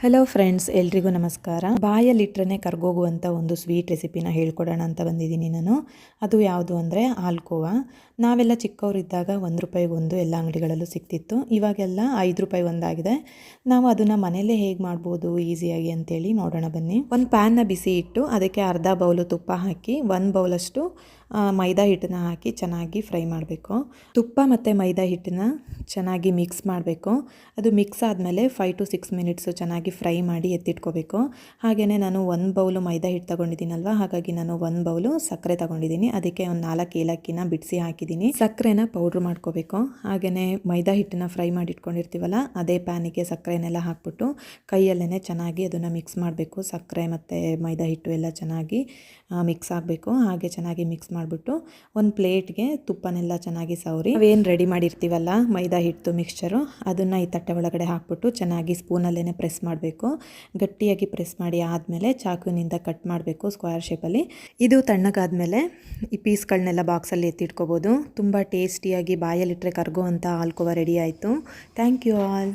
Hello friends, ಎಲ್ರಿಗೂ ನಮಸ್ಕಾರ. ಬಾಯಲ್ಲಿಟ್ರೇ ಕರ್ಗೋಗುವಂಥ ಒಂದು ಸ್ವೀಟ್ ರೆಸಿಪಿನ ಹೇಳ್ಕೊಡೋಣ ಅಂತ ಬಂದಿದ್ದೀನಿ ನಾನು. ಅದು ಯಾವುದು ಅಂದರೆ ಹಾಲ್ಕೋವಾ. ನಾವೆಲ್ಲ ಚಿಕ್ಕವರಿದ್ದಾಗ ₹1 ಎಲ್ಲ ಅಂಗಡಿಗಳಲ್ಲೂ ಸಿಗ್ತಿತ್ತು. ಇವಾಗೆಲ್ಲ ₹5 ಒಂದಾಗಿದೆ. ನಾವು ಅದನ್ನು ಮನೆಯಲ್ಲೇ ಹೇಗೆ ಮಾಡ್ಬೋದು ಈಸಿಯಾಗಿ ಅಂತೇಳಿ ನೋಡೋಣ ಬನ್ನಿ. ಒಂದು ಪ್ಯಾನ್ನ ಬಿಸಿ ಇಟ್ಟು ಅದಕ್ಕೆ ಅರ್ಧ ಬೌಲು ತುಪ್ಪ ಹಾಕಿ 1 ಬೌಲಷ್ಟು ಮೈದಾ ಹಿಟ್ಟನ್ನ ಹಾಕಿ ಚೆನ್ನಾಗಿ ಫ್ರೈ ಮಾಡಬೇಕು. ತುಪ್ಪ ಮತ್ತು ಮೈದಾ ಹಿಟ್ಟನ್ನ ಚೆನ್ನಾಗಿ ಮಿಕ್ಸ್ ಮಾಡಬೇಕು. ಅದು ಮಿಕ್ಸ್ ಆದಮೇಲೆ 5 to 6 ಮಿನಿಟ್ಸು ಚೆನ್ನಾಗಿ ಫ್ರೈ ಮಾಡಿ ಎತ್ತಿಟ್ಕೋಬೇಕು. ಹಾಗೆಯೇ ನಾನು 1 ಬೌಲು ಮೈದಾ ಹಿಟ್ಟು ತೊಗೊಂಡಿದ್ದೀನಲ್ವ, ಹಾಗಾಗಿ ನಾನು 1 ಬೌಲು ಸಕ್ಕರೆ ತೊಗೊಂಡಿದ್ದೀನಿ. ಅದಕ್ಕೆ ಒಂದು 4 ಏಲಕ್ಕಿನ ಬಿಡಿಸಿ ಹಾಕಿದ್ದೀನಿ. ಸಕ್ಕರೆನ ಪೌಡ್ರ್ ಮಾಡ್ಕೋಬೇಕು. ಹಾಗೆಯೇ ಮೈದಾ ಹಿಟ್ಟನ್ನ ಫ್ರೈ ಮಾಡಿ ಇಟ್ಕೊಂಡಿರ್ತೀವಲ್ಲ, ಅದೇ ಪ್ಯಾನಿಗೆ ಸಕ್ಕರೆನೆಲ್ಲ ಹಾಕ್ಬಿಟ್ಟು ಕೈಯಲ್ಲೇ ಚೆನ್ನಾಗಿ ಅದನ್ನು ಮಿಕ್ಸ್ ಮಾಡಬೇಕು. ಸಕ್ಕರೆ ಮತ್ತು ಮೈದಾ ಹಿಟ್ಟು ಎಲ್ಲ ಚೆನ್ನಾಗಿ ಮಿಕ್ಸ್ ಆಗಬೇಕು. ಹಾಗೆ ಚೆನ್ನಾಗಿ ಮಿಕ್ಸ್ ಮಾಡಿಬಿಟ್ಟು ಒಂದು ಪ್ಲೇಟ್ಗೆ ತುಪ್ಪನೆಲ್ಲ ಚೆನ್ನಾಗಿ ಸವರಿ ನಾವೇನು ರೆಡಿ ಮಾಡಿರ್ತೀವಲ್ಲ ಮೈದಾ ಹಿಟ್ಟು ಮಿಕ್ಸ್ಚರು, ಅದನ್ನು ಈ ತಟ್ಟೆ ಒಳಗಡೆ ಹಾಕ್ಬಿಟ್ಟು ಚೆನ್ನಾಗಿ ಸ್ಪೂನಲ್ಲೇ ಪ್ರೆಸ್ ಮಾಡಬೇಕು. ಗಟ್ಟಿಯಾಗಿ ಪ್ರೆಸ್ ಮಾಡಿ ಆದಮೇಲೆ ಚಾಕುವಿನಿಂದ ಕಟ್ ಮಾಡಬೇಕು ಸ್ಕ್ವೇರ್ ಶೇಪಲ್ಲಿ. ಇದು ತಣ್ಣಗಾದ್ಮೇಲೆ ಈ ಪೀಸ್ಗಳನ್ನೆಲ್ಲ ಬಾಕ್ಸಲ್ಲಿ ಎತ್ತಿಟ್ಕೋಬೋದು. ತುಂಬ ಟೇಸ್ಟಿಯಾಗಿ ಬಾಯಲ್ಲಿಟ್ಟರೆ ಕರ್ಗೋ ಅಂತ ಹಾಲ್ಕೋವಾ ರೆಡಿ ಆಯಿತು. Thank you all.